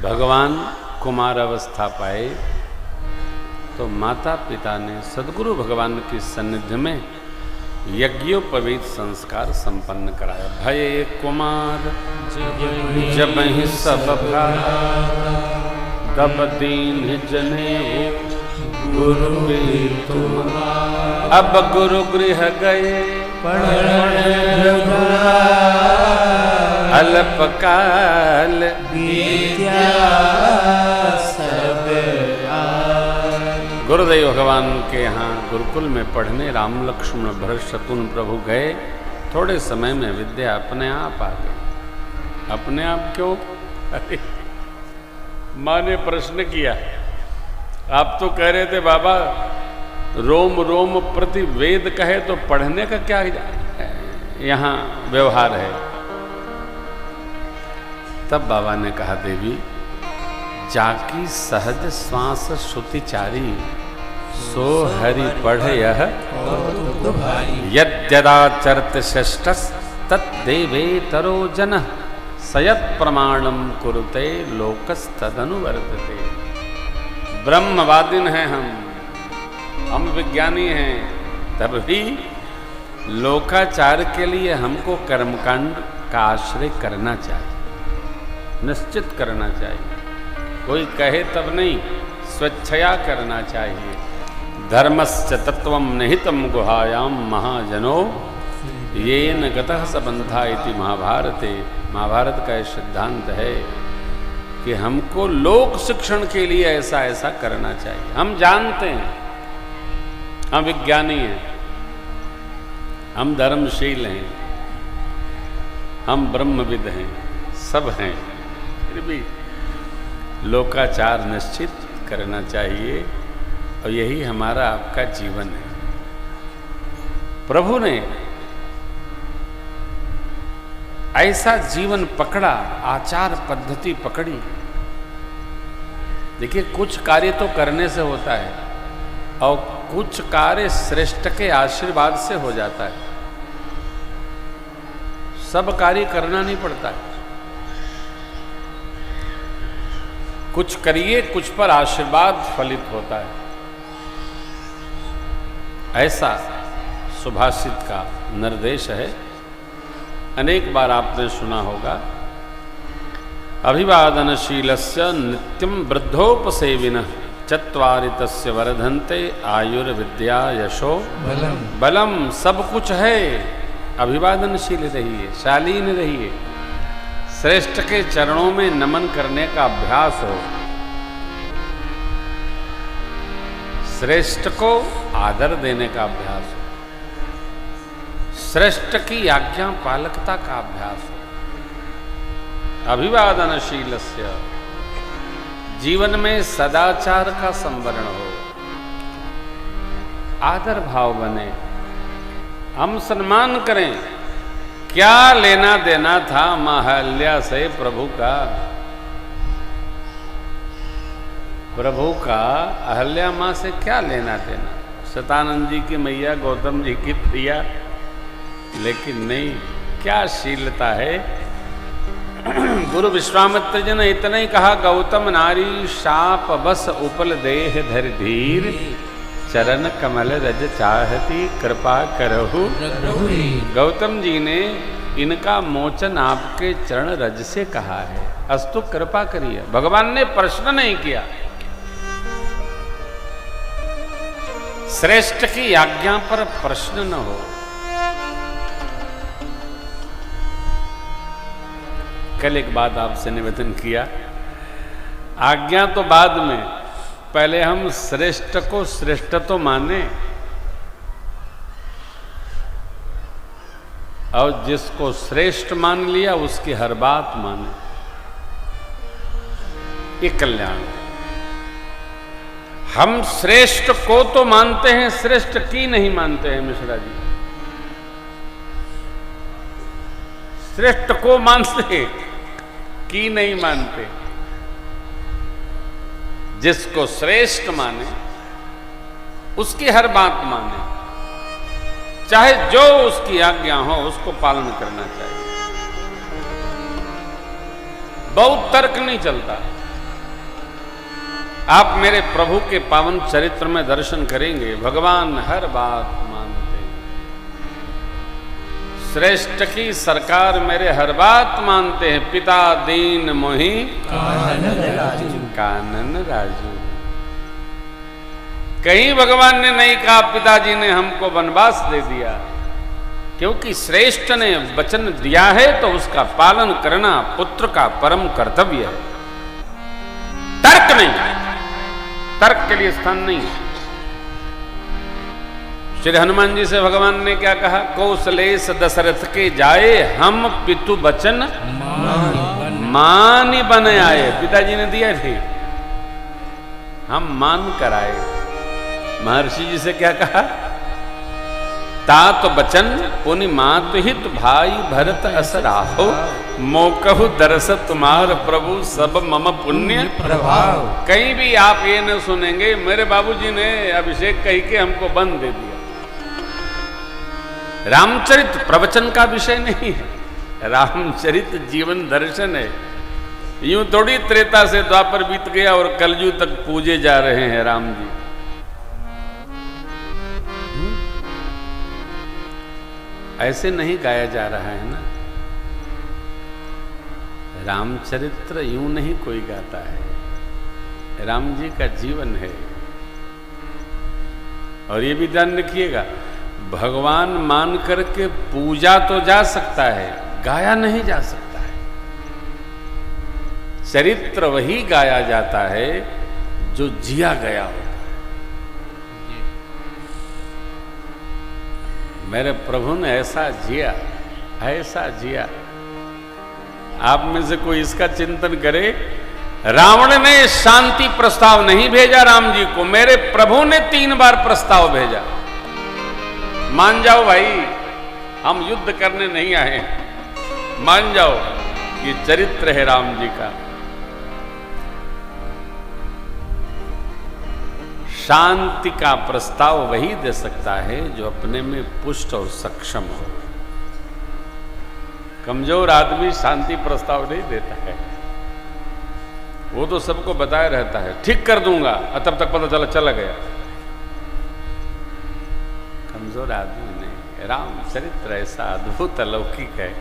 भगवान कुमार अवस्था पाए तो माता पिता ने सद्गुरु भगवान की सन्निधि में यज्ञोपवीत संस्कार संपन्न कराया। भये कुमार जब ही सब तब दीन जने गुरु तुम अब गुरु गृह गए अल्पकाल गुरुदेव भगवान के यहाँ गुरुकुल में पढ़ने राम लक्ष्मण भरत शत्रुघ्न प्रभु गए। थोड़े समय में विद्या अपने आप आ गई। अपने आप क्यों? अरे माँ ने प्रश्न किया, आप तो कह रहे थे बाबा रोम रोम प्रति वेद कहे तो पढ़ने का क्या यहाँ व्यवहार है। तब बाबा ने कहा, देवी जाकी सहज श्वास श्रुतिचारी सो हरि पढ़ यह यद्यदाचरत श्रेष्ठस तद्देवे तरो जन सयत् प्रमाणम कुरुते लोकस्तदनुवर्तते। ब्रह्मवादिन हैं हम विज्ञानी हैं, तब भी लोकाचार के लिए हमको कर्मकांड का आश्रय करना चाहिए, निश्चित करना चाहिए। कोई कहे तब नहीं, स्वेच्छया करना चाहिए। धर्मस्य तत्वं निहितं गुहायां महाजनो येन गतः स बन्धा इति महाभारते। महाभारत का यह सिद्धांत है कि हमको लोक शिक्षण के लिए ऐसा ऐसा करना चाहिए। हम जानते हैं, हम विज्ञानी हैं, हम धर्मशील हैं, हम ब्रह्मविद हैं, सब हैं, फिर भी लोकाचार निश्चित करना चाहिए और यही हमारा आपका जीवन है। प्रभु ने ऐसा जीवन पकड़ा, आचार पद्धति पकड़ी। देखिए कुछ कार्य तो करने से होता है और कुछ कार्य श्रेष्ठ के आशीर्वाद से हो जाता है। सब कार्य करना नहीं पड़ता है। कुछ करिए, कुछ पर आशीर्वाद फलित होता है। ऐसा सुभाषित का निर्देश है। अनेक बार आपने सुना होगा, अभिवादनशीलस्य नित्यं वृद्धोपसेविनः चत्वारि तस्य वर्धन्ते आयुर्विद्या यशो बलम। सब कुछ है, अभिवादनशील रहिए, शालीन रहिए, श्रेष्ठ के चरणों में नमन करने का अभ्यास हो, श्रेष्ठ को आदर देने का अभ्यास हो, श्रेष्ठ की आज्ञा पालकता का अभ्यास हो। अभिवादनशीलस्य, जीवन में सदाचार का संवरण हो, आदर भाव बने, हम सम्मान करें। क्या लेना देना था महाल्या से प्रभु का? प्रभु का अहल्या माँ से क्या लेना देना? शतानंद जी की मैया, गौतम जी की प्रिया, लेकिन नहीं, क्या शीलता है। गुरु विश्वामित्र जी ने इतना ही कहा, गौतम नारी शाप बस उपल देह धर धीर चरण कमल रज चाहती कृपा करहु। गौतम जी ने इनका मोचन आपके चरण रज से कहा है, अस्तु कृपा करिए। भगवान ने प्रश्न नहीं किया। श्रेष्ठ की आज्ञा पर प्रश्न न हो। कल एक बात आपसे निवेदन किया, आज्ञा तो बाद में, पहले हम श्रेष्ठ को श्रेष्ठ तो माने, और जिसको श्रेष्ठ मान लिया उसकी हर बात माने, ये कल्याण। हम श्रेष्ठ को तो मानते हैं, श्रेष्ठ की नहीं मानते हैं। मिश्रा जी श्रेष्ठ को मानते, की नहीं मानते। जिसको श्रेष्ठ माने उसकी हर बात माने, चाहे जो उसकी आज्ञा हो उसको पालन करना चाहिए। बहुत तर्क नहीं चलता। आप मेरे प्रभु के पावन चरित्र में दर्शन करेंगे, भगवान हर बात मानते हैं। श्रेष्ठ की सरकार मेरे हर बात मानते हैं। पिता दीन मोहि कानन राजू। कहीं भगवान ने नहीं कहा पिताजी ने हमको वनवास दे दिया, क्योंकि श्रेष्ठ ने वचन दिया है तो उसका पालन करना पुत्र का परम कर्तव्य है। तर्क नहीं, तर्क के लिए स्थान नहीं है। श्री हनुमान जी से भगवान ने क्या कहा? कौशलेश दशरथ के जाए, हम पितु वचन मान बन आए। पिताजी ने दिया थे, हम मान कर आए। महर्षि जी से क्या कहा? तात बचन पुनि मात हित भाई भरत असराहो, मोकहु दरस तुम्हार प्रभु सब मम पुण्य प्रभाव। कहीं भी आप ये न सुनेंगे मेरे बाबूजी ने अभिषेक कही के हमको बंद दे दिया। रामचरित प्रवचन का विषय नहीं है, रामचरित जीवन दर्शन है। यूं थोड़ी त्रेता से द्वापर बीत गया और कलयुग तक पूजे जा रहे हैं राम जी। ऐसे नहीं गाया जा रहा है ना। रामचरित्र यूं नहीं कोई गाता है, राम जी का जीवन है। और ये भी ध्यान रखिएगा, भगवान मान करके पूजा तो जा सकता है, गाया नहीं जा सकता है। चरित्र वही गाया जाता है जो जिया गया होता है। मेरे प्रभु ने ऐसा जिया, ऐसा जिया। आप में से कोई इसका चिंतन करे, रावण ने शांति प्रस्ताव नहीं भेजा राम जी को, मेरे प्रभु ने 3 बार प्रस्ताव भेजा। मान जाओ भाई, हम युद्ध करने नहीं आए, मान जाओ, ये चरित्र है राम जी का। शांति का प्रस्ताव वही दे सकता है जो अपने में पुष्ट और सक्षम हो। कमजोर आदमी शांति प्रस्ताव नहीं देता है, वो तो सबको बताया रहता है ठीक कर दूंगा, तब तक पता चला गया। कमजोर आदमी नहीं। राम चरित्र ऐसा अद्भुत अलौकिक है।